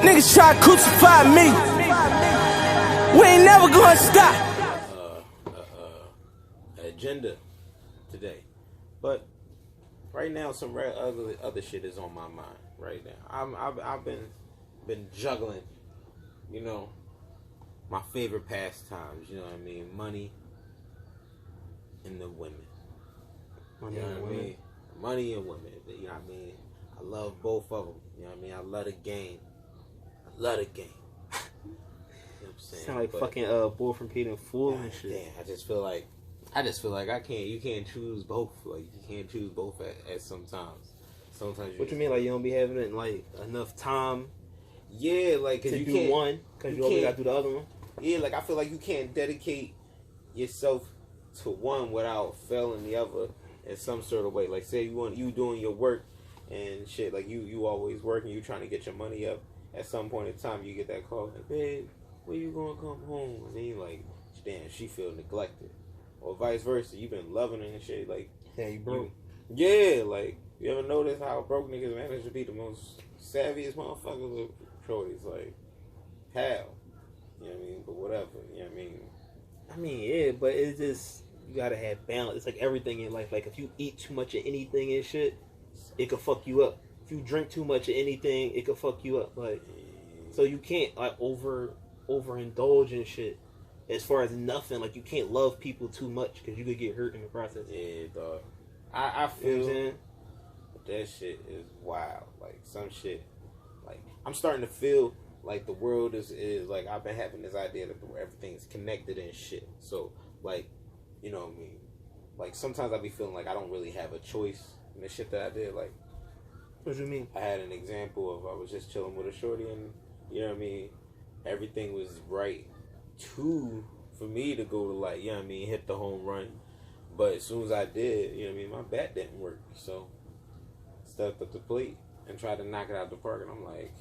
Niggas try to crucify me. We ain't never gonna stop. Agenda today, but right now some other shit is on my mind. Right now, I've been juggling, you know, my favorite pastimes. You know what I mean, money and the women. Money You know and what I women. mean? Money and women. You know what I mean? I love both of them. You know what I mean? I love the game. I love the game. You know what I'm saying? Sound like But, fucking boy from Peter and Fool and shit. damn, I just feel like you can't choose both. Like you can't choose both at sometimes. Sometimes What you mean, like you don't be having like enough time Yeah, like cause to you do can't, one because you always got to do the other one? Yeah, like I feel like you can't dedicate yourself to one without failing the other in some sort of way. Like say you doing your work and shit, like you always working, you trying to get your money up. At some point in time, you get that call like, babe, when you gonna come home? And then you like, damn, she feel neglected, or vice versa. You've been loving her and shit, like Yeah, you broke. yeah, like you ever notice how broke niggas manage to be the most savviest motherfuckers with shorties? Like, how? You know what I mean? But whatever, you know what I mean? I mean, yeah, but it's just you gotta have balance. It's like everything in life. Like if you eat too much of anything and shit, it could fuck you up. If you drink too much of anything, it could fuck you up. Like, so you can't like overindulge in shit. As far as nothing, like you can't love people too much because you could get hurt in the process. Yeah, dog. I You know feel what I'm saying? that shit is wild. Like some shit. Like I'm starting to feel like the world is like I've been having this idea that everything's connected and shit. So like, you know what I mean? Like sometimes I be feeling like I don't really have a choice in the shit that I did. Like What do you mean? I had an example of I was just chilling with a shorty and you know what I mean? Everything was right for me to go to like, you know what I mean, hit the home run. But as soon as I did, you know what I mean, my bat didn't work. So I stepped up the plate and tried to knock it out the park and I'm like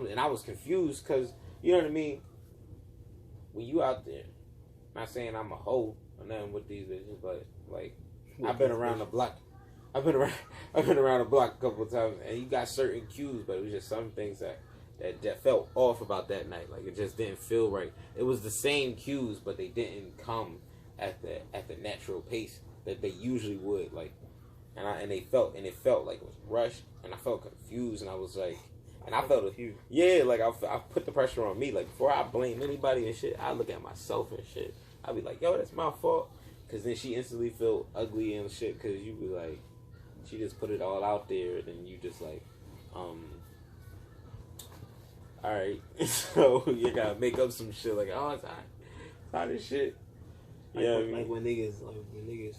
and I was confused because you know what I mean? When you out there, not saying I'm a hoe or nothing with these bitches, but like I've been around the block. I've been around the block a couple of times, and you got certain cues, but it was just some things that felt off about that night. Like it just didn't feel right. It was the same cues, but they didn't come at the natural pace that they usually would. Like, and it felt like it was rushed, and I felt confused, and I was like, and I felt like I put the pressure on me. Like before I blame anybody and shit, I look at myself and shit. I be like, yo, that's my fault, because then she instantly feel ugly and shit, because you be like. She just put it all out there, and then you just like, all right. So you gotta make up some shit like, oh, it's hot as shit. Like, Yeah, like when niggas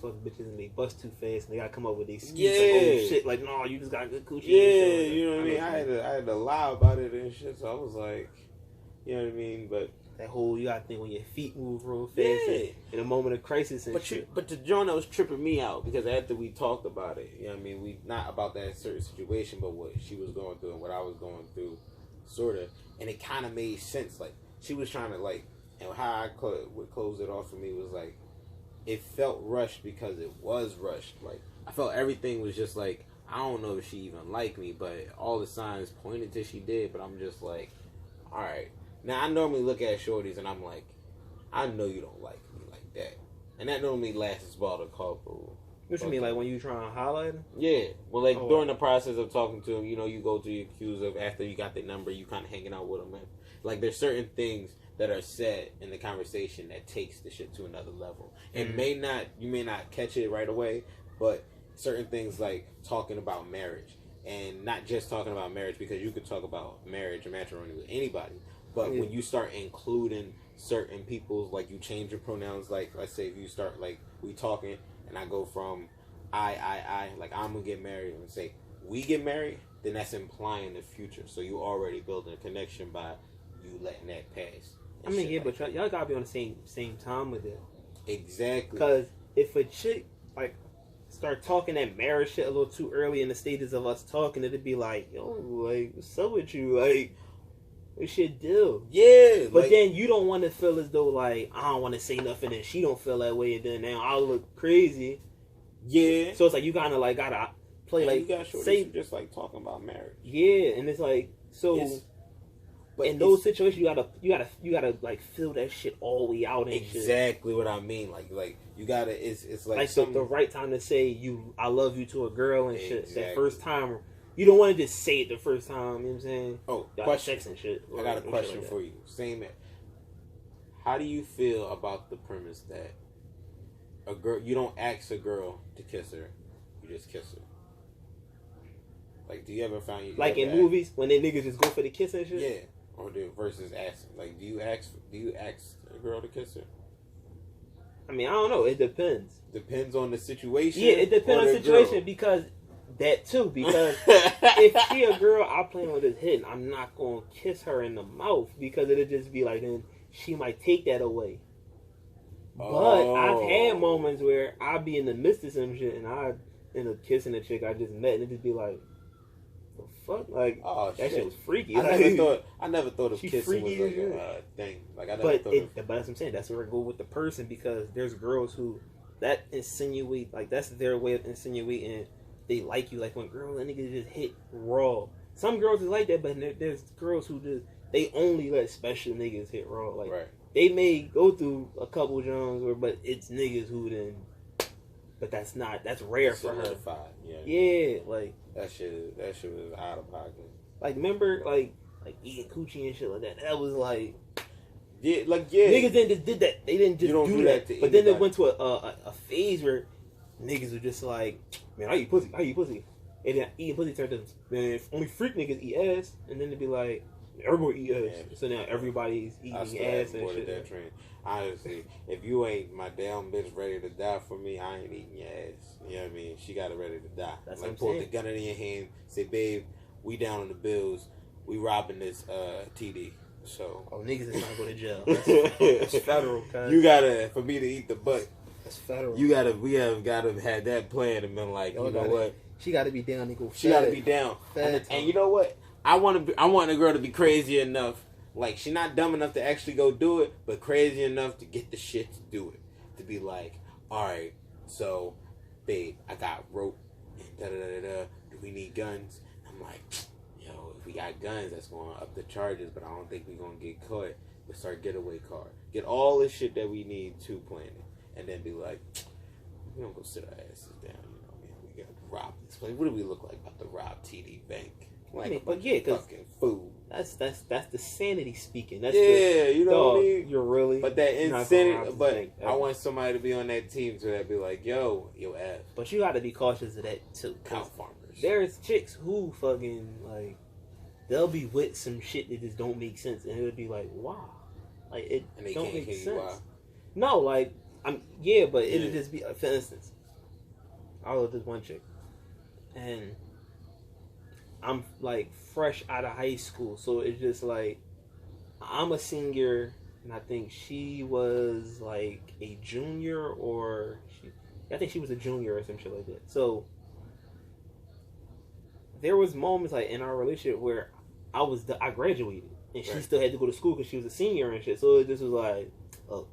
fuck bitches and they bust too fast and they gotta come up with these excuses. Yeah. Like, oh shit, like no, you just got good coochie. Yeah, and shit. you know what I mean. I had to lie about it and shit. So I was like, you know what I mean. But that whole you gotta think when your feet move real fast Yeah. in a moment of crisis and shit. But the joint that was tripping me out because after we talked about it, you know what I mean. We not about that certain situation, but what she was going through and what I was going through, sort of, and it kind of made sense. Like she was trying to like, and how I would close it off for me was like, it felt rushed because it was rushed. Like I felt everything was just like I don't know if she even liked me, but all the signs pointed to she did. But I'm just like, all right. Now, I normally look at shorties and I'm like, I know you don't like me like that. And that normally lasts about a couple. What you mean, like when you trying to highlight him? Yeah. Well, like during the process of talking to him, you know, you go through your cues of after you got the number, you kind of hanging out with him. And, like, there's certain things that are said in the conversation that takes the shit to another level. It you may not catch it right away, but certain things like talking about marriage. And not just talking about marriage, because you could talk about marriage and matrimony with anybody. But when you start including certain people's, like you change your pronouns, like let's say if you start like we talking and I go from I, like I'm gonna get married and say we get married, then that's implying the future. So you already building a connection by you letting that pass. I mean, yeah, but y'all gotta be on the same time with it. Exactly. Because if a chick like start talking that marriage shit a little too early in the stages of us talking, it'd be like, yo, like what's up with you, like. We should do. Yeah. But then you don't want to feel as though, like, I don't want to say nothing and she don't feel that way and then now I'll look crazy. Yeah. So it's like you kind of, like, got to play, and like, you got say... just, like, talking about marriage. Yeah, and it's like, so But in those situations, you gotta like feel that shit all the way out and shit. exactly what I mean. Like you gotta. It's like The right time to say I love you to a girl and shit. Exactly. That first time, you don't want to just say it the first time. You know what I'm saying? Oh, Y'all question. sex and shit. I got a or question shit for you. Same. How do you feel about the premise that a girl, you don't ask a girl to kiss her, you just kiss her? Like, do you ever find you like in ever movies when they niggas just go for the kiss and shit? yeah, or versus asking? Like, do you ask a girl to kiss her? I mean, I don't know. It depends. Depends on the situation. Yeah, it depends on the situation because that too. Because if she a girl I plan on just hitting, I'm not gonna kiss her in the mouth because it'll just be like then she might take that away. But I've had moments where I be in the midst of some shit and I end up kissing a chick I just met and it just be like, the fuck, like that shit was freaky. I never thought of She kissing was freaky like as a thing. Like I never but thought of. but that's what I'm saying. That's where I go with the person because there's girls who that insinuate like that's their way of insinuating they like you. Like when girls and niggas just hit raw. Some girls is like that, but there's girls who just they only let special niggas hit raw. Like Right. they may go through a couple Jones, but it's niggas who then. But that's rare for her. Solidified. Yeah. Yeah, like That shit was out of pocket. like remember like eating coochie and shit like that. That was like. Yeah. Niggas didn't just did that. They didn't just You don't do do that. that to But then anybody. it went to a phase where niggas were just like, man, I eat pussy. And then eating pussy turned to, man, only freak niggas eat ass. And then they'd be like, everybody eat ass. Yeah. So now everybody's I eating still ass haven't and boarded shit. that train. Honestly, if you ain't my damn bitch ready to die for me, I ain't eating your ass. You know what I mean? She got it ready to die. That's like what I'm pull the saying. gun in your hand, say, babe, we down on the bills. We robbing this TD. So Oh, niggas is not going to jail. That's federal, cuz. you gotta, for me to eat the butt, That's federal. we have gotta had that plan and been like, Y'all you know gotta- what? She got to be down and go She got to be down. Fed And you know what? I want a girl to be crazy enough. Like, she not dumb enough to actually go do it, but crazy enough to get the shit to do it. To be like, all right, so, babe, I got rope. Da-da-da-da-da. Do we need guns? I'm like, yo, if we got guns, that's going to up the charges, but I don't think we're going to get caught. Let's start getaway car. Get all the shit that we need to plan it. And then be like, we don't go sit our asses down, you know, man. We got to rob this place. What do we look like about to rob TD Bank? Like, I mean, a but bunch yeah, of 'cause fucking food. That's the sanity speaking. That's Yeah, you know dog, what I mean? You're really. But that you're not gonna rob insanity, the but bank, I ever. want somebody to be on that team so that be like, yo ass, But you got to be cautious of that too. 'cause cow farmers. There's chicks who fucking like they'll be with some shit that just don't make sense, and it'll be like, wow, like it And they don't can't make hear you sense. why. No, like but it'll just be for instance, I was with this one chick, and I'm like fresh out of high school, so it's just like I'm a senior, and I think she was like a junior, or I think she was a junior or some shit like that. So there was moments like in our relationship where I graduated and she Right. still had to go to school because she was a senior and shit. So it just was like, oh,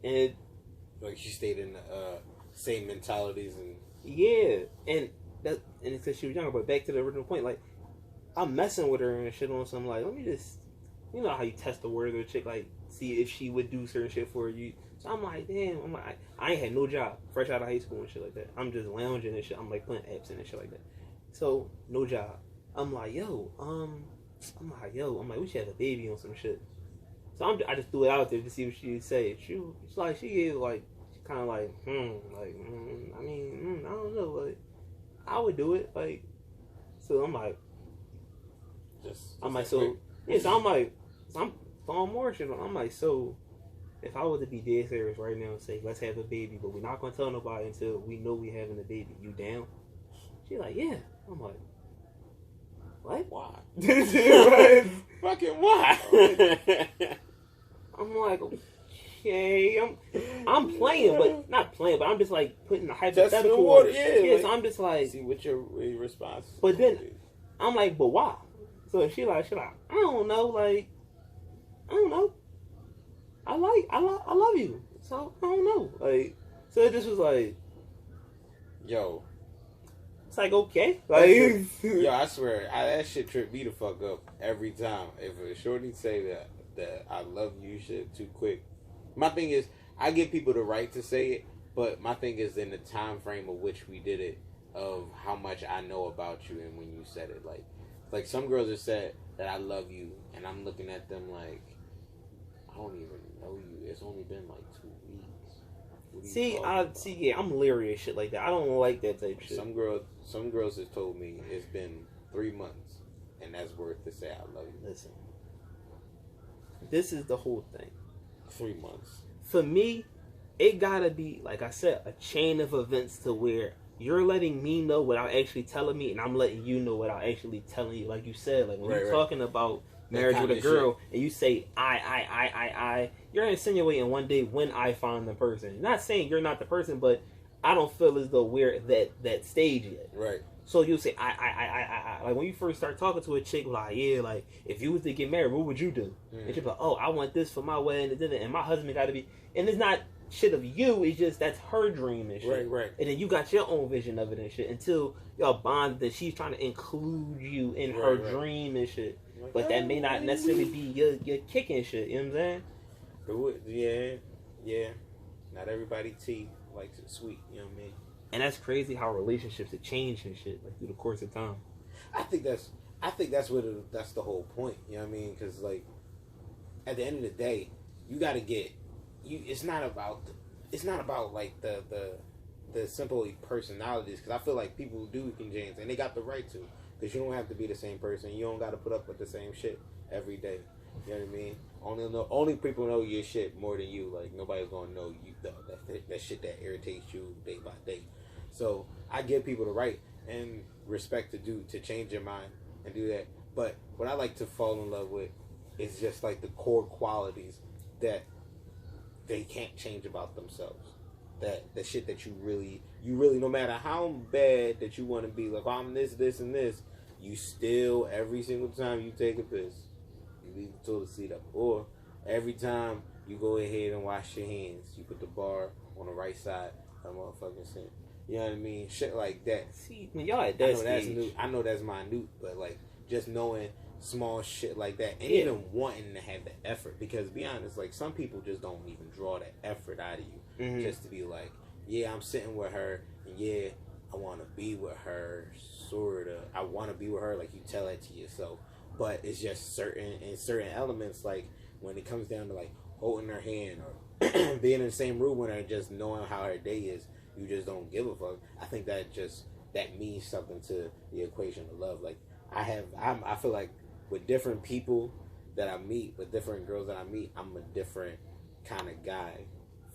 and Like she stayed in the same mentalities and yeah, and it's because she was younger. But back to the original point, like I'm messing with her and shit on some like, let me just, you know how you test the word of a chick, like see if she would do certain shit for you. So I'm like, damn, I ain't had no job, fresh out of high school and shit like that. I'm just lounging and shit. I'm like playing apps and shit like that. So no job. I'm like, we should have a baby on some shit. So I just threw it out there to see what she would say. She gave like, kind of like, I mean, I don't know, like, I would do it, like, so I'm like, so I'm throwing more shit on. I'm like, so if I was to be dead serious right now and say, let's have a baby, but we're not gonna tell nobody until we know we having a baby, you down? She like, yeah. I'm like, what? why? Right? Fucking why? I'm like, okay, I'm playing, but not playing, but I'm just like putting the hypothetical. water, on it. yeah, like- so I'm just like, See what your response. But then- I'm like, but why? So she like, I don't know, like, I don't know. I love you, so I don't know, like, so it just was like, yo, It's like, okay. Like, yo, I swear, that shit tripped me the fuck up every time. If a shorty say that I love you shit too quick. My thing is, I give people the right to say it, but my thing is in the time frame of which we did it, of how much I know about you and when you said it. Like some girls have said that I love you, and I'm looking at them like, I don't even know you. It's only been like 2 weeks. I'm leery of shit like that. I don't like that type of shit. Some girls have told me it's been 3 months, and that's worth to say I love you. Listen, this is the whole thing. 3 months. For me, it gotta be, like I said, a chain of events to where you're letting me know without actually telling me, and I'm letting you know without actually telling you. Like you said, like when you're talking about marriage with a girl, and you say I, you're insinuating one day when I find the person. Not saying you're not the person, but I don't feel as though we're at that stage yet. Right. So you say I. Like when you first start talking to a chick, like, yeah, like if you was to get married, what would you do? And she's like, oh, I want this for my wedding, and my husband got to be, and it's not shit of you, it's just that's her dream and shit. Right. And then you got your own vision of it and shit until y'all bond that she's trying to include you in her dream and shit. Like, but that may not necessarily be your kicking shit, you know what I'm saying? Yeah. Not everybody tea likes it sweet, you know what I mean? And that's crazy how relationships have changed and shit, like through the course of time. I think that's that's the whole point, you know what I mean? Because like at the end of the day, you got to get you. It's not about like the simple personalities, because I feel like people do King James and they got the right to, because you don't have to be the same person. You don't got to put up with the same shit every day. You know what I mean? Only people know your shit more than you. Like nobody's gonna know you that shit that irritates you day by day. So I give people the right and respect to change your mind and do that. But what I like to fall in love with is just like the core qualities that they can't change about themselves. That the shit that you really, no matter how bad that you want to be, like, oh, I'm this, and this, you still, every single time you take a piss, you leave the toilet seat up. Or every time you go ahead and wash your hands, you put the bar on the right side of the motherfucking sink. You know what I mean? Shit like that. See, when y'all at that stage, I know that's minute, but like just knowing small shit like that, and even wanting to have the effort, because be honest, like some people just don't even draw the effort out of you, just to be like, yeah, I'm sitting with her, and yeah, I want to be with her, sorta. I want to be with her, like you tell that to yourself, but it's just certain elements, like when it comes down to like holding her hand or being in the same room with her, and just knowing how her day is. You just don't give a fuck. I think that means something to the equation of love. Like I feel like with different people that I meet, with different girls that I meet, I'm a different kind of guy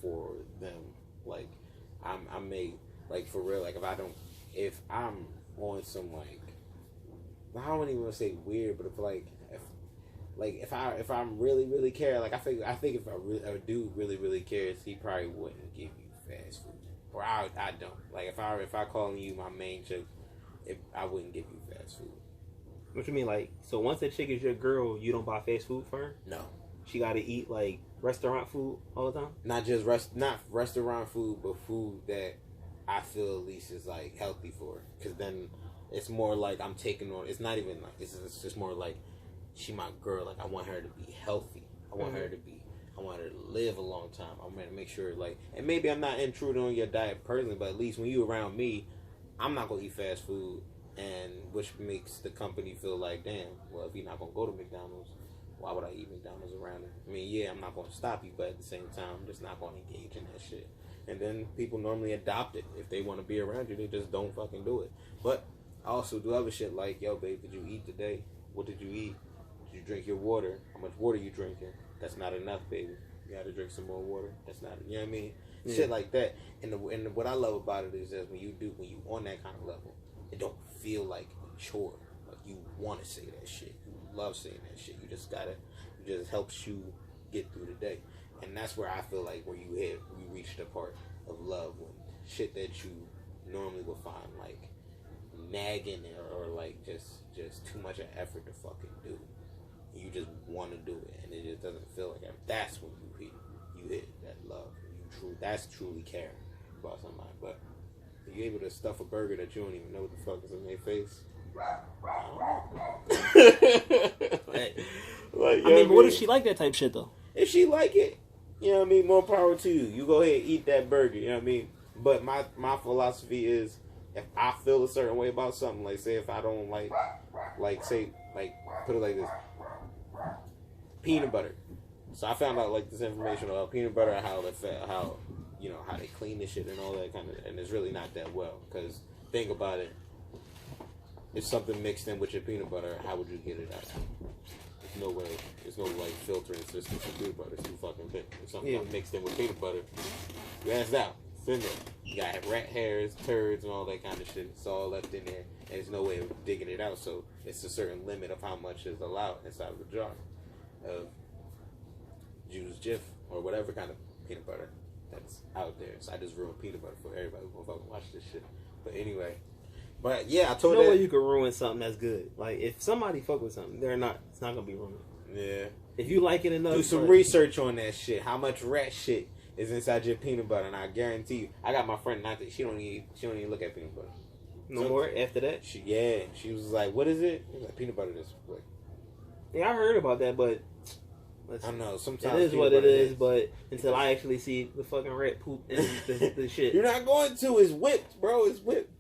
for them. Like I may, like, for real, like if I'm on some, like, I don't even want to say weird, but if I'm really care, like I think if a dude really cares, he probably wouldn't give you fast food. Or I don't. Like if I call you my main chick, I wouldn't give you fast food. What you mean, like, so once that chick is your girl, you don't buy fast food for her? No. She got to eat like restaurant food all the time? Not just not restaurant food, but food that I feel at least is like healthy for her. Because then it's more like I'm taking on. It's not even like it's just more like she my girl. Like I want her to be healthy. I want her to live a long time. I'm going to make sure, like, and maybe I'm not intruding on your diet personally, but at least when you around me, I'm not going to eat fast food, and which makes the company feel like, damn, well, if you're not going to go to McDonald's, why would I eat McDonald's around him? I mean, yeah, I'm not going to stop you, but at the same time, I'm just not going to engage in that shit. And then people normally adopt it. If they want to be around you, they just don't fucking do it. But I also do other shit like, yo, babe, did you eat today? What did you eat? Did you drink your water? How much water you drinking? That's not enough, baby. You gotta drink some more water. That's not, you know what I mean? Yeah. Shit like that. And what I love about it is that when you on that kind of level, it don't feel like a chore. Like you want to say that shit. You love saying that shit. It just helps you get through the day. And that's where I feel like we reach the part of love, when shit that you normally would find like nagging or like just too much of effort to fucking do. You just want to do it, and it just doesn't feel like that. That's when you hit that love. That's truly caring about somebody. But You able to stuff a burger that you don't even know what the fuck is in their face? I mean, but what if she like that type shit though? If she like it, you know what I mean, more power to you. You go ahead and eat that burger, you know what I mean? But my philosophy is, if I feel a certain way about something, like say if I don't like say, like, put it like this, peanut butter. So I found out like this information about peanut butter and how how they clean this shit and all that kind of, and it's really not that well. Because think about it, if something mixed in with your peanut butter, how would you get it out? There's no way. There's no like filtering system for peanut butter. It's too fucking big. If something mixed in with peanut butter, you ass out. It's in there. You got rat hairs, turds, and all that kind of shit. It's all left in there, and there's no way of digging it out. So it's a certain limit of how much is allowed inside of the jar of Jew's Jif or whatever kind of peanut butter that's out there. So I just ruined peanut butter for everybody who gonna fucking watch this shit. But anyway, but yeah, I told you. No way you can ruin something that's good. Like if somebody fuck with something, it's not gonna be ruined. Yeah. If you like it enough, do some research on that shit. How much rat shit is inside your peanut butter? And I guarantee you, I got my friend not that she don't even look at peanut butter. No more after that. She was like, "What is it?" I was like, "Peanut butter." This like, yeah, I heard about that, but I know sometimes it is what it is. But until I actually see the fucking rat poop and the shit, you're not going to. It's whipped, bro. It's whipped.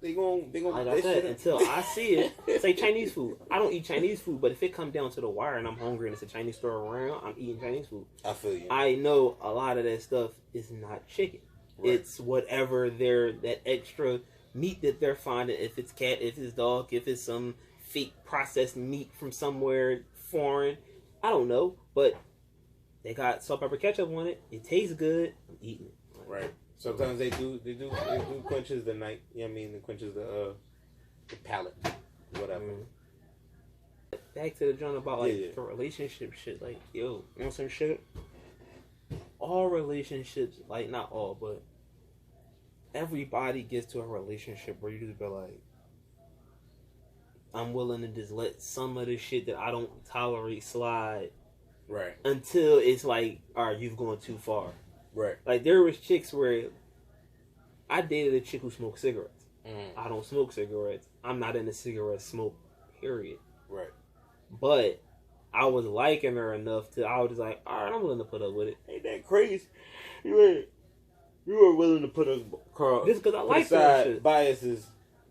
They gonna. Like I said, until I see it. Say Chinese food. I don't eat Chinese food, but if it comes down to the wire and I'm hungry and it's a Chinese store around, I'm eating Chinese food. I feel you. I know a lot of that stuff is not chicken. Right. It's whatever that extra meat that they're finding. If it's cat, if it's dog, if it's some fake processed meat from somewhere foreign, I don't know. But they got salt, pepper, ketchup on it. It tastes good. I'm eating it. Right. Sometimes they do quenches the night. You know what I mean? It quenches the palate, whatever. Back to the joint about the relationship shit. Like, yo, you know some shit? All relationships, like not all, but everybody gets to a relationship where you just be like, I'm willing to just let some of the shit that I don't tolerate slide. Right. Until it's like, all right, you've gone too far. Right. Like, there was chicks where I dated a chick who smoked cigarettes. I don't smoke cigarettes. I'm not in the cigarette smoke, period. Right. But I was liking her enough to, I was just like, all right, I'm willing to put up with it. Ain't that crazy? You were willing to put a car just because I like her. Biases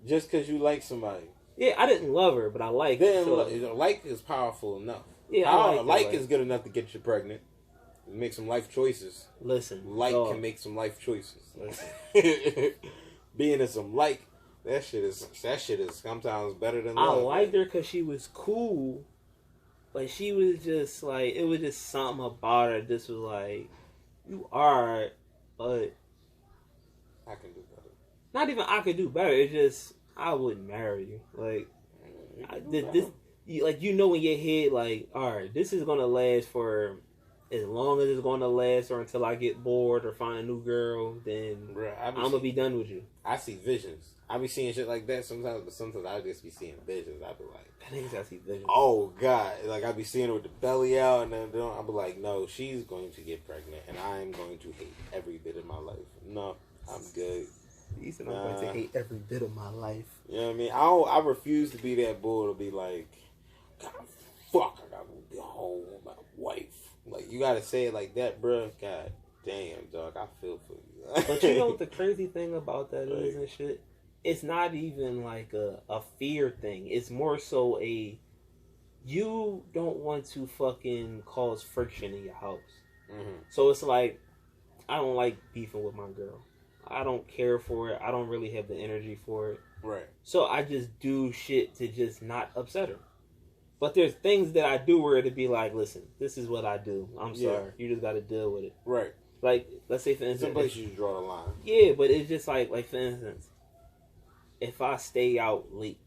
just because you like somebody. Yeah, I didn't love her, but I liked her. So. Like is powerful enough. Yeah, like is good enough to get you pregnant. Make some life choices. Listen, can make some life choices. Listen. Being in some that shit is sometimes better than love. I liked her because she was cool, but she was just like, it was just something about her. This was like, you are, but I can do better. Not even I could do better. It's just I wouldn't marry you. Like like you know in your head, like, all right, this is gonna last for as long as it's gonna last, or until I get bored or find a new girl, then I'm gonna be done with you. I see visions. I be seeing shit like that sometimes, but sometimes I just be seeing visions. I be like, I see visions. Oh God! Like I be seeing her with the belly out, and then I be like, no, she's going to get pregnant, and I'm going to hate every bit of my life. No, I'm good. He said I'm going to hate every bit of my life. You know what I mean? I refuse to be that bull to be like, God, fuck, I gotta be home with my wife. Like, you gotta say it like that, bro. God damn, dog, I feel for you. But you know what the crazy thing about that is and shit? It's not even like a fear thing. It's more so you don't want to fucking cause friction in your house. Mm-hmm. So it's like, I don't like beefing with my girl. I don't care for it. I don't really have the energy for it. Right. So I just do shit to just not upset her. But there's things that I do where it'd be like, listen, this is what I do. I'm sorry. You just got to deal with it. Right. Like, let's say for instance, some places you draw the line. Yeah, but it's just like for instance, if I stay out late,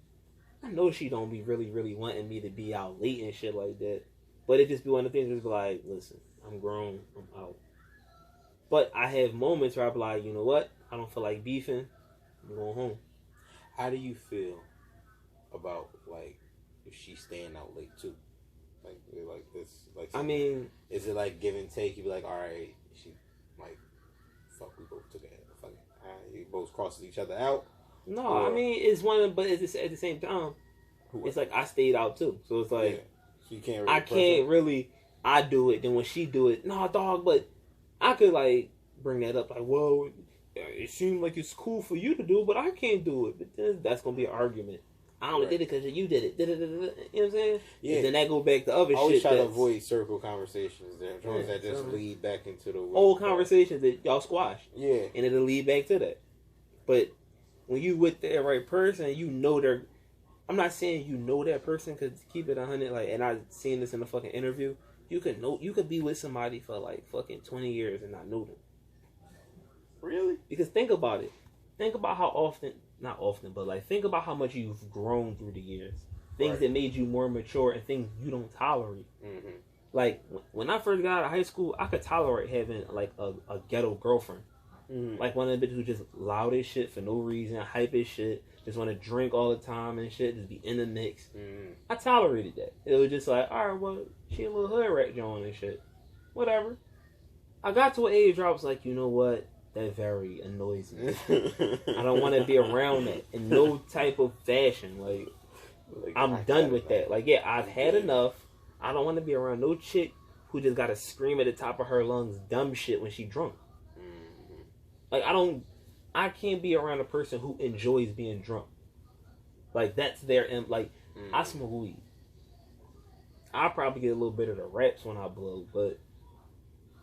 I know she don't be really, really wanting me to be out late and shit like that. But it just be one of the things that's like, listen, I'm grown, I'm out. But I have moments where I be like, you know what? I don't feel like beefing. I'm going home. How do you feel about like if she's staying out late too? Like this, like I mean, is it like give and take? You be like, all right, she like, fuck, we both took it. Fuck it. it both crosses each other out. No, Or- I mean it's one, but it's at the same time, it's like I stayed out too. So it's like Yeah. So you can't. Really I can't really. I do it. Then when she do it, no, dog. But I could like bring that up. Like, well, it seemed like it's cool for you to do, but I can't do it. But then that's gonna be an argument. I only did it because you did it. You know what I'm saying? Yeah. And then that go back to other I always shit. try to that's avoid circle conversations. There, ones Yeah, that just so- lead back into the old conversations that y'all squash, Yeah. and it'll lead back to that. But when you with the right person, you know they're. I'm not saying you know that person, because keep it 100. Like, and I seen this in a fucking interview. You could be with somebody for like fucking 20 years and not know them. Really? Because think about it. Think about how often, not often, but like think about how much you've grown through the years. Things Right. that made you more mature and things you don't tolerate. Mm-hmm. Like when I first got out of high school, I could tolerate having like a ghetto girlfriend. Mm-hmm. Like one of the bitches who just loud as shit for no reason, hype as shit, just want to drink all the time and shit, just be in the mix. Mm-hmm. I tolerated that. It was just like, alright, well, she a little hood rat Joan and shit. Whatever. I got to an age where I was like, you know what? That very annoys me. I don't want to be around that in no type of fashion. Like, I'm done with that. Like, yeah, I've had enough. I don't want to be around no chick who just got to scream at the top of her lungs dumb shit when she drunk. Mm-hmm. Like, I can't be around a person who enjoys being drunk. Like, that's their, like, I smoke weed. I probably get a little bit of the raps when I blow, but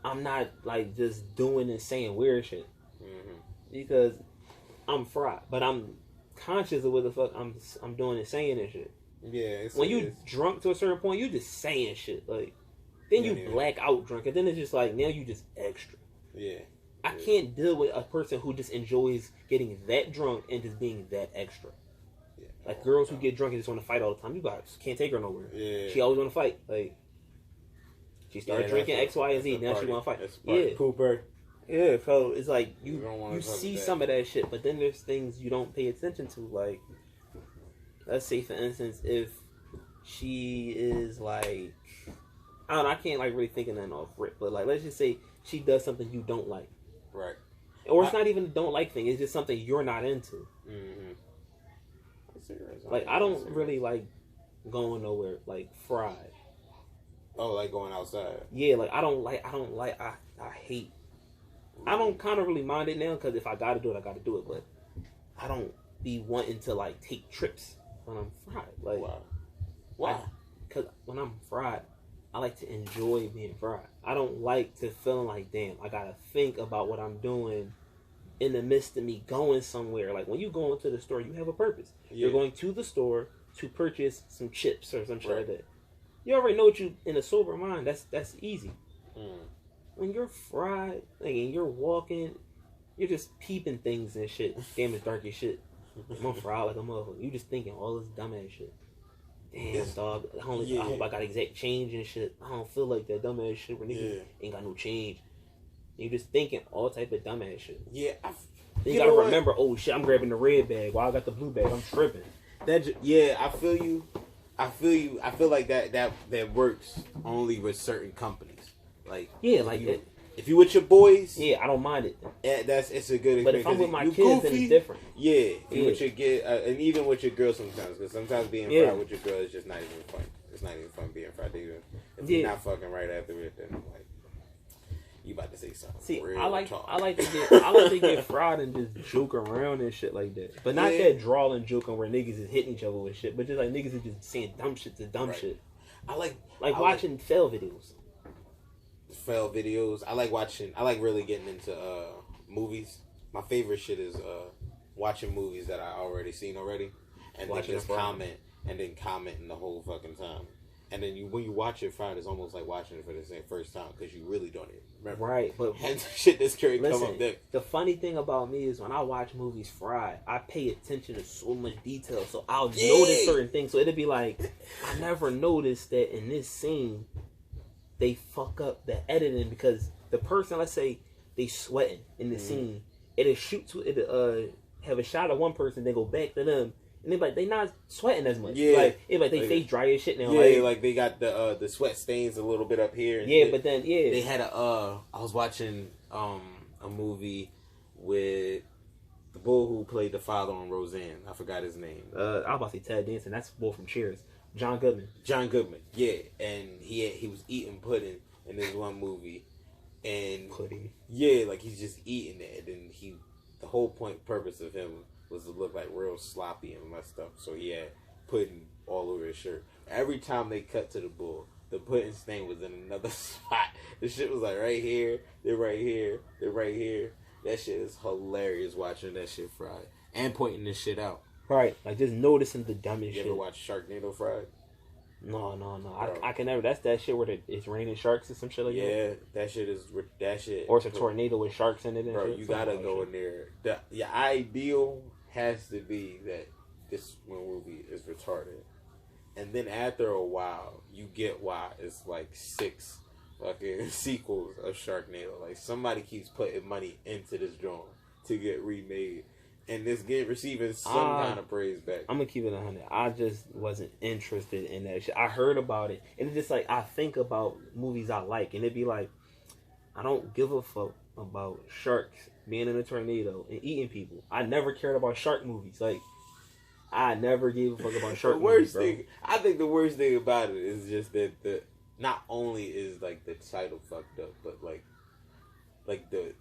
I'm not, like, just doing and saying weird shit. Mm-hmm. Because I'm fried. But I'm conscious of what the fuck I'm doing and saying and shit. Yeah. When you drunk to a certain point, you just saying shit. Like, then you black out drunk, and then it's just like, now you just extra. Yeah. I can't deal with a person who just enjoys getting that drunk and just being that extra. Yeah. Like girls who get drunk and just want to fight all the time. You guys can't take her nowhere. Yeah. She always want to fight. Like she started drinking X, Y, and Z. Now she want to fight. Yeah. Pooper. Yeah. So it's like You don't wanna you talk see that. some of that shit, but then there's things you don't pay attention to. Like let's say for instance, if she is like I don't know, I can't like really think of that off rip, but like let's just say she does something you don't like. Right. Or it's not even a don't like thing. It's just something you're not into. Mm-hmm. Like I don't really like going nowhere like fried. Oh, like going outside. Yeah, like I hate. I don't kind of really mind it now because if I gotta do it, I gotta do it. But I don't be wanting to like take trips when I'm fried. Like Why? Because when I'm fried, I like to enjoy being fried. I don't like to feel like, damn, I gotta think about what I'm doing in the midst of me going somewhere. Like when you go into the store, you have a purpose. Yeah. You're going to the store to purchase some chips or some shit like Right. that. You already know what you in a sober mind. That's easy. Mm. When you're fried, like and you're walking, you're just peeping things and shit. Damn, it's dark as shit. I'm fried like a motherfucker. You just thinking all this dumbass shit. Damn, dog. I hope I got exact change and shit. I don't feel like that dumbass shit where niggas ain't got no change. You just thinking all type of dumbass shit. Yeah. Then you gotta remember, oh shit, I'm grabbing the red bag while I got the blue bag. I'm tripping. I feel you. I feel like that works only with certain companies. Like if you with your boys, yeah, I don't mind it. It's a good experience. But if I'm with my kids, goofy, then it's different. Yeah, if you with your kid, and even with your girl sometimes, because sometimes being fried with your girl is just not even fun. It's not even fun being fried either. If you're not fucking right after it, then like you about to say something. See, real I like talk. to get fried and just joke around and shit like that. But not that drawling joking where niggas is hitting each other with shit, but just like niggas is just saying dumb shit to dumb shit. I like watching fail videos. Fail videos. I like really getting into movies. My favorite shit is watching movies that I already seen already, and then just commenting the whole fucking time. And then when you watch it fried, it's almost like watching it for the first time because you really don't even remember. Right, but and shit that's scary come up there. The funny thing about me is when I watch movies fried, I pay attention to so much detail, so I'll notice certain things. So it'll be like, I never noticed that in this scene they fuck up the editing because the person, let's say, they sweating in the scene, it'll shoot to it, have a shot of one person, then go back to them. And they not sweating as much. Yeah. Like they face dry as shit now. Yeah, like they got the sweat stains a little bit up here. And yeah, but then they had I was watching a movie with the bull who played the father on Roseanne. I forgot his name. I was about to say Ted Danson. That's the bull from Cheers. John Goodman. John Goodman. Yeah, and he was eating pudding in this one movie, and Pudding. yeah, like he's just eating it, and then the whole purpose of him was to look like real sloppy and messed up. So he had pudding all over his shirt. Every time they cut to the bull, the pudding stain was in another spot. The shit was like right here, they're right here, they're right here. That shit is hilarious watching that shit fried and pointing this shit out. Right, like just noticing the dumbest You shit. ever watch Sharknado fried? No. Bro. I can never. That's that shit where it's raining sharks or some shit like that. Yeah, that shit. Or it's a tornado with sharks in it. And Bro, shit. you gotta go in there. Your ideal has to be that this movie is retarded, and then after a while, you get why it's like 6 fucking sequels of Sharknado. Like somebody keeps putting money into this drawing to get remade, and this game receiving some kind of praise back. I'm gonna keep it 100. I just wasn't interested in that shit. I heard about it, and it's just like I think about movies I like, and it'd be like, I don't give a fuck about sharks being in a tornado and eating people. I never cared about shark movies. Like, I never gave a fuck about shark movies, bro. I think the worst thing about it is just that not only is like the title fucked up, but like the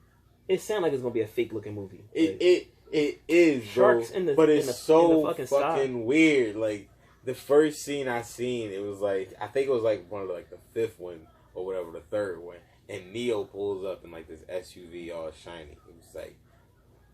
It sounds like it's gonna be a fake looking movie. it is, Sharks bro, in the but it's in the so fucking fucking weird. Like the first scene I seen, it was like I think it was like one of like the 5th one or whatever, the 3rd one, and Neo pulls up in like this SUV all shiny. It was like,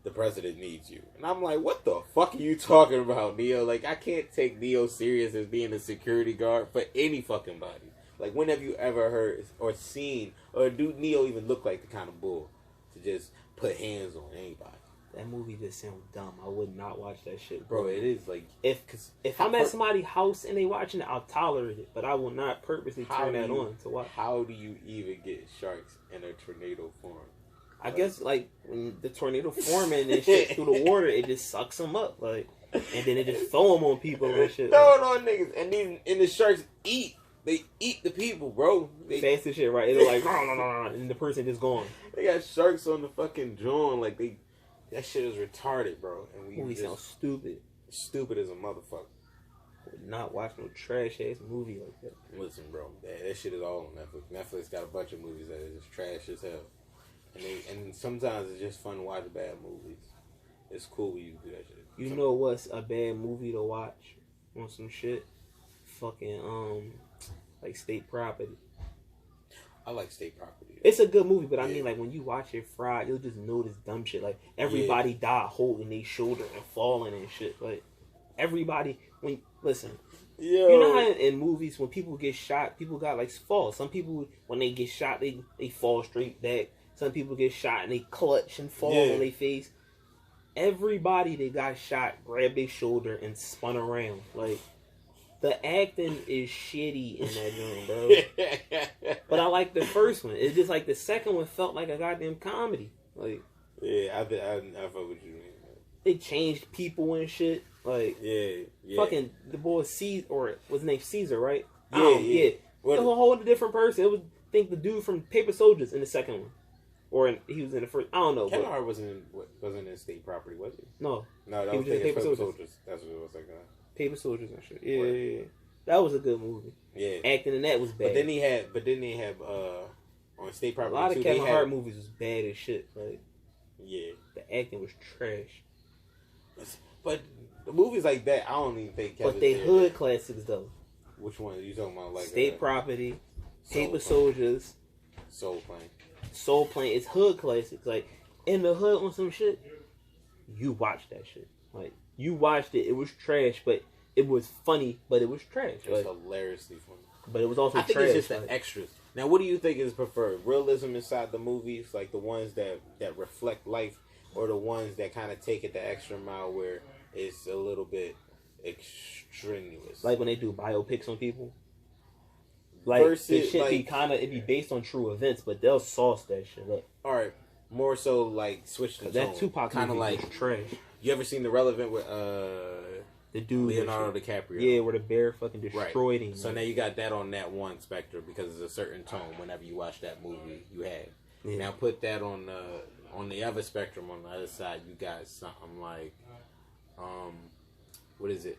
the president needs you, and I'm like, what the fuck are you talking about, Neo? Like I can't take Neo serious as being a security guard for any fucking body. Like when have you ever heard or seen or do Neo even look like the kind of bull to just put hands on anybody? That movie just sounds dumb. I would not watch that shit, Bro, it is like if I'm at somebody's house and they watching it, I'll tolerate it, but I will not purposely turn that on to watch. How do you even get sharks in a tornado form? I guess like when the tornado forming and shit through the water, it just sucks them up, like, and then it just throw them on people and shit. Throw it on niggas, and the sharks eat. They eat the people, bro. They fast as shit, right? It'll like, and the person just gone. They got sharks on the fucking drawing, like that shit is retarded, bro. And Movie sounds stupid. Stupid as a motherfucker. Would not watch no trash ass movie like that. Listen, bro, that shit is all on Netflix. Netflix got a bunch of movies that are just trash as hell. And sometimes it's just fun to watch bad movies. It's cool when you do that shit. You know what's a bad movie to watch on some shit? Fucking like State Property. I like State Property. It's a good movie, but I mean, like when you watch it fried, you'll just notice dumb shit. Like everybody died holding their shoulder and falling and shit. Like everybody, listen. Yo. You know how in movies when people get shot, people got like fall. Some people when they get shot, they fall straight back. Some people get shot and they clutch and fall on their face. Everybody that got shot grabbed their shoulder and spun around. Like, the acting is shitty in that room, bro. But I like the first one. It's just like the second one felt like a goddamn comedy. Like, yeah, I fuck with you, man. They changed people and shit. Like, fucking the boy Caesar, or was his name Caesar, right? Yeah. It was a whole different person. It was, I think, the dude from Paper Soldiers in the second one. Or he was in the first. I don't know. Kevin Hart wasn't in State Property, was he? No, that was Paper Soldiers. That's what it was like. Paper Soldiers and shit. Yeah. That was a good movie. Yeah, acting in that was bad. But then he had on State Property. A lot of Kevin Hart movies was bad as shit. Like, yeah, the acting was trash. But the movies like that, I don't even think. But they hood classics though. Which one are you talking about? Like State Property, Paper Soldiers, Soul Plane. It's hood classics. Like in the hood on some shit. You watched that shit. Like you watched it. It was trash, but it was funny. But it was trash. It was hilariously funny. But it was also trash. I think it's just the extras. Now, what do you think is preferred? Realism inside the movies, like the ones that reflect life, or the ones that kind of take it the extra mile where it's a little bit extraneous? Like when they do biopics on people. Like it should be it be based on true events, but they'll sauce that shit up. All right, more so like switch the tone. That Tupac kind of like trash. You ever seen The Relevant with the dude Leonardo DiCaprio? Yeah, where the bear fucking destroyed him. So now you got that on that one spectrum because it's a certain tone. Whenever you watch that movie, you have. Yeah. Now put that on on the other spectrum, on the other side, you got something like, what is it?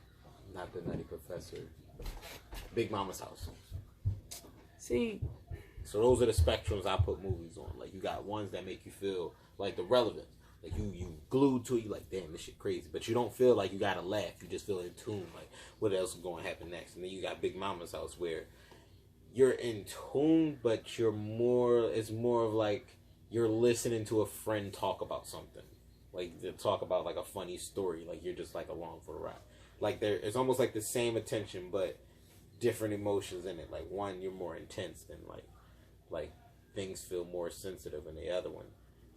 Not the Nutty Professor. Big Mama's House. See, so those are the spectrums I put movies on. Like, you got ones that make you feel like the relevance. Like, you glued to it, you like, damn, this shit crazy. But you don't feel like you gotta laugh. You just feel in tune, like, what else is going to happen next? And then you got Big Mama's House, where you're in tune, but it's more of like you're listening to a friend talk about something. Like, to talk about, like, a funny story. Like, you're just, like, along for the ride. Like, it's almost like the same attention, but different emotions in it. Like, one, you're more intense, and, like things feel more sensitive, and the other one,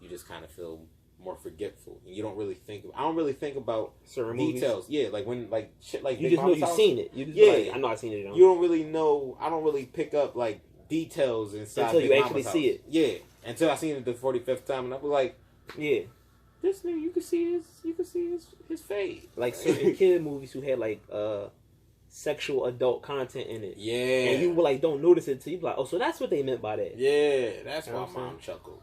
you just kind of feel more forgetful. And you don't really I don't really think about certain details. Movies. Yeah, like, when, like, shit like you Big just know Mama's you've House, seen it. You just yeah. I know I've seen it. You don't really know. I don't really pick up, like, details inside until Big you Mama's actually House. see it. Yeah, until I seen it the 45th time, and I was like, yeah, this nigga, you can see his fade. like certain kid movies who had like sexual adult content in it. Yeah, and you like don't notice it until you be like, oh, so that's what they meant by that. Yeah, that's You know why what I'm mom chuckled.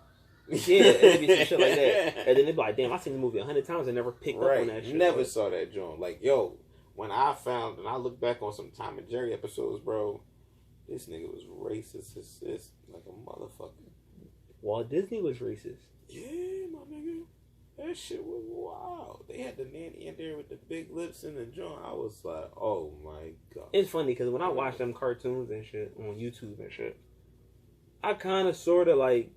Yeah, and it'd be some shit like that, and then they'd be like, damn, I seen the movie 100 times and never picked up on that shit. Never saw that joint. Like, yo, when I look back on some Tom and Jerry episodes, bro, this nigga was racist as like a motherfucker. Walt Disney was racist. Yeah, my nigga. That shit was wild. They had the nanny in there with the big lips in the joint. I was like, oh my god. It's funny because when I watch them cartoons and shit on YouTube and shit, I kind of sort of like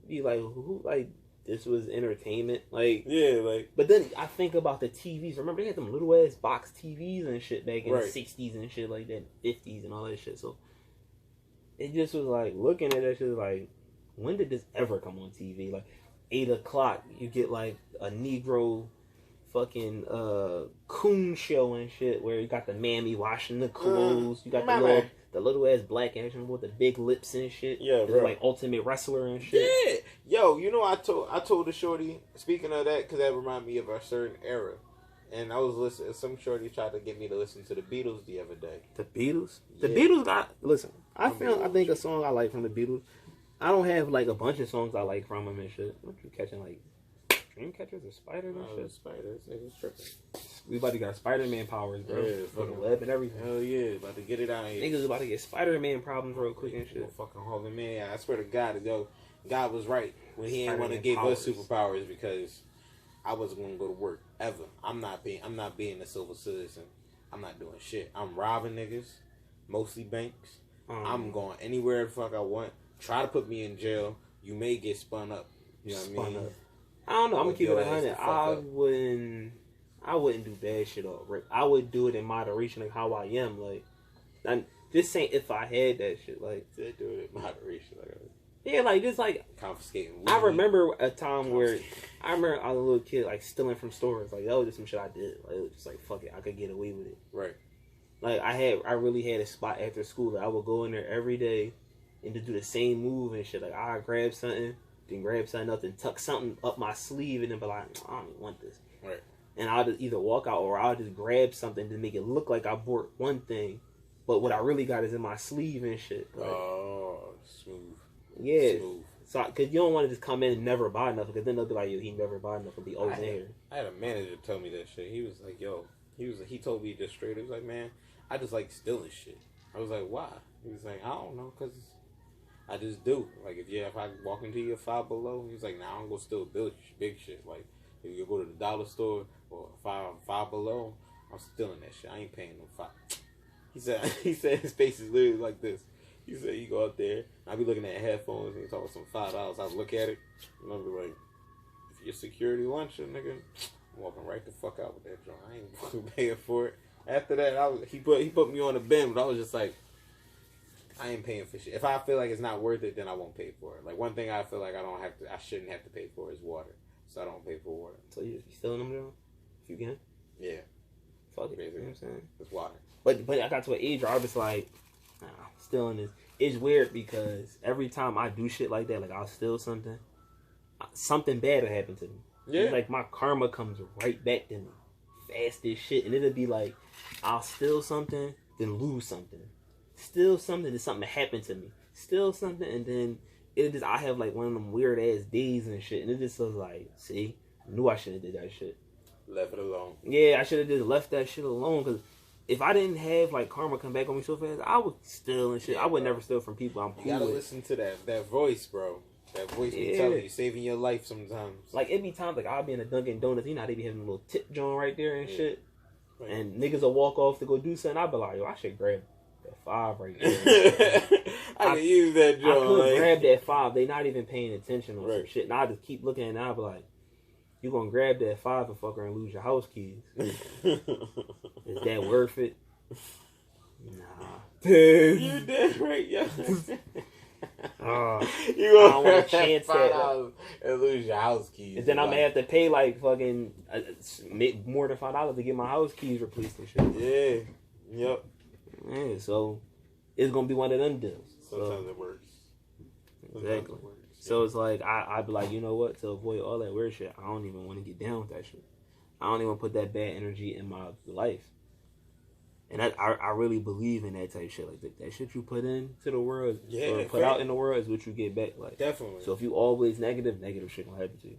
be like, who, like, this was entertainment, like, yeah, like. But then I think about the TVs. Remember they had them little ass box TVs and shit back in Right. the 60s and shit like that, 50s and all that shit. So it just was like looking at that shit like, when did this ever come on TV? Like 8 o'clock, you get like a Negro fucking coon show and shit where you got the mammy washing the clothes. You got the little ass black action with the big lips and shit. Yeah, the, bro. like Ultimate Wrestler and shit. Yeah, yo, you know, I told the shorty. Speaking of that, because that reminded me of a certain era, and I was listening. Some shorty tried to get me to listen to the Beatles the other day. The Beatles. The Yeah. Beatles. I think a song I like from the Beatles. I don't have like a bunch of songs I like from them and shit. What you catching, like dream catchers or spiders and shit? Spiders, niggas tripping. We about to get Spider-Man powers, bro. Yeah, Fucking web and everything. Hell yeah, about to get it out here. Niggas about to get Spider-Man problems real quick and shit. Fucking Hogan, man. I swear to God, yo, God was right when he ain't want to Spider-Man give us powers. superpowers, because I wasn't gonna go to work ever. I'm not being a civil citizen. I'm not doing shit. I'm robbing niggas, mostly banks. I'm going anywhere the fuck I want. Try to put me in jail. You may get spun up. You know what I mean? I don't know. I'm gonna keep it Your ass 100. the fuck I wouldn't do bad shit or rape. I would do it in moderation, like how I am. Like, this ain't if I had that shit. Like, They do it in moderation. Like, yeah, like this, like confiscating weed. I remember a time where I was a little kid, like stealing from stores. Like that was just some shit I did. Like it was just like fuck it, I could get away with it. Right. Like I really had a spot after school that I would go in there every day and to do the same move and shit. Like I grab something, then grab something up, and tuck something up my sleeve, and then be like, I don't even want this. Right. And I'll just either walk out or I'll just grab something to make it look like I bought one thing, but what I really got is in my sleeve and shit. Like, Oh, smooth. yeah. Smooth. So, cause you don't want to just come in and never buy nothing, cause then they'll be like, yo, he never buy nothing, be always in here. I had a manager tell me that shit. He was like, yo, he told me just straight. He was like, man, I just like stealing shit. I was like, why? He was like, I don't know, cause I just do. Like if I walk into your Five Below, he's like, nah, I don't go steal big shit. Like if you go to the dollar store or Five Below, I'm stealing that shit. I ain't paying no $5. He said his face is literally like this. He said you go out there, I be looking at headphones and he talking some $5. I look at it and I'll be like, if your security lunch, nigga, I'm walking right the fuck out with that joint. I ain't fucking paying for it. After that, he put me on the bin, but I was just like, I ain't paying for shit. If I feel like it's not worth it, then I won't pay for it. Like one thing I feel like I shouldn't have to pay for is water, so I don't pay for water. So you stealing them, Joe? If you can? Yeah, Fuck it. basically, You know what I'm saying? it's water. But I got to an age where I was like, nah, stealing is. It's weird because every time I do shit like that, like I'll steal something bad will happen to me. Yeah, It's like my karma comes right back to me, fast as shit, and it'll be like, I'll steal something, then lose something. Steal something, then something happen to me. Steal something, and then it just I have like one of them weird ass days and shit, and it just was like, see, I knew I should have did that shit. Left it alone. Yeah, I should have just left that shit alone, because if I didn't have like karma come back on me so fast, I would steal and shit. I would never steal from people I'm cool You gotta with. listen to that voice, bro. That voice be telling you, saving your life sometimes. Like, it be times like I'll be in a Dunkin' Donuts, you know how they be having a little tip joint right there and shit. Right. And niggas will walk off to go do something. I'll be like, yo, I should grab that $5 right there. I can use that joint. I could grab that $5. They not even paying attention on some shit. And I just keep looking and I'll be like, you gonna grab that $5 and fucker and lose your house keys. Is that worth it? Nah. You did right, yo. You gonna don't want to chance $5 and lose your house keys. And then I'm gonna have to pay like fucking more than $5 to get my house keys replaced and shit. Yeah. Yep. Yeah, so it's gonna be one of them deals. Sometimes it works. Exactly. So it's like I'd be like, you know what? To avoid all that weird shit, I don't even want to get down with that shit. I don't even put that bad energy in my life. And I really believe in that type of shit. Like that shit you put into the world or put out in the world is what you get back. Like, definitely. So if you always negative shit gonna happen to you.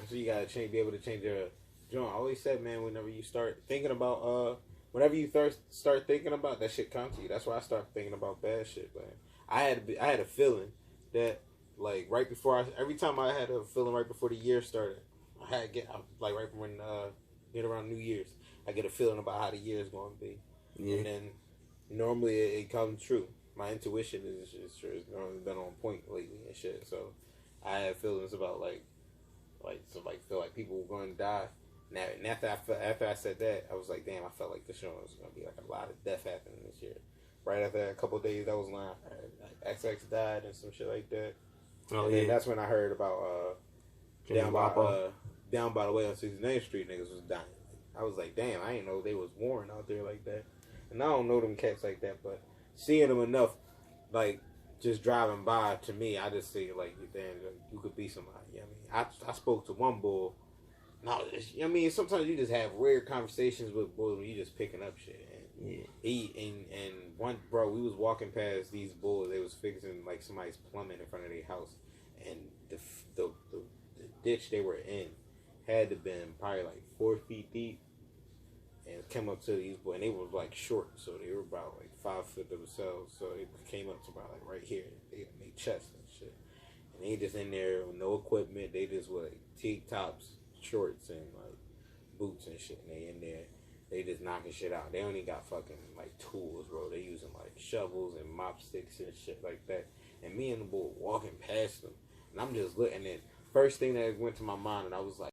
So you gotta be able to change your joint. I always said, man, whenever you start thinking about whenever you start thinking about that shit come to you. That's why I start thinking about bad shit, man. I had a feeling that like right before every time I had a feeling right before the year started, like right when get around New Year's, I get a feeling about how the year is going to be. Yeah. And then normally it comes true. My intuition is been on point lately and shit. So I have feelings about feel like people were going to die. And after I said that, I was like, damn, I felt like this show was going to be like a lot of death happening this year. Right after that, a couple of days, I was lying. Like, XX died and some shit like that. Oh, and then that's when I heard about down by the way on 69th Street, niggas was dying. I was like, damn, I didn't know they was warring out there like that. And I don't know them cats like that, but seeing them enough, like, just driving by, to me, I just see, like, damn, you could be somebody. You know what I mean? I spoke to one bull. No, you know what I mean? Sometimes you just have weird conversations with bulls when you just picking up shit. And and one, bro, we was walking past these bulls. They was fixing, like, somebody's plumbing in front of their house. And the ditch they were in had to been probably, like, 4 feet deep. And came up to these boys, and they were like short, so they were about like 5 foot themselves. So they came up to about like right here, they chest and shit. And they just in there with no equipment. They just with like tank tops, shorts, and like boots and shit. And they in there, they just knocking shit out. They only got fucking like tools, bro. They using like shovels and mop sticks and shit like that. And me and the boy walking past them, and I'm just looking at first thing that went to my mind, and I was like,